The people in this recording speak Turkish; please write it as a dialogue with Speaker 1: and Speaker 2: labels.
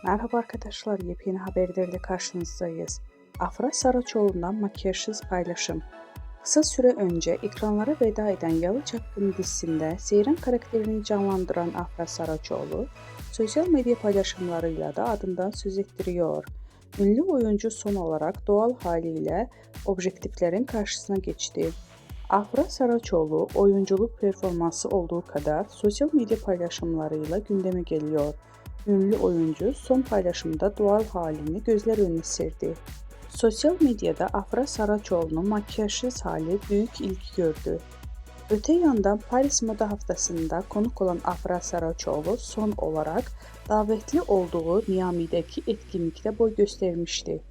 Speaker 1: Merhaba arkadaşlar, yepyeni haberlerle karşınızdayız. Afra Saraçoğlu'ndan makyajsız paylaşım. Kısa süre önce ekranlara veda eden Yalı Çapkını dizisinde Seyran karakterini canlandıran Afra Saraçoğlu, sosyal medya paylaşımlarıyla da adından söz ettiriyor. Ünlü oyuncu son olarak doğal haliyle objektiflerin karşısına geçti. Afra Saraçoğlu oyunculuk performansı olduğu kadar sosyal medya paylaşımlarıyla gündeme geliyor. Ünlü oyuncu son paylaşımda doğal halini gözler önüne serdi. Sosyal medyada Afra Saraçoğlu'nun makyajsız hali büyük ilgi gördü. Öte yandan Paris Moda Haftası'nda konuk olan Afra Saraçoğlu son olarak davetli olduğu Miami'deki etkinlikte boy göstermişti.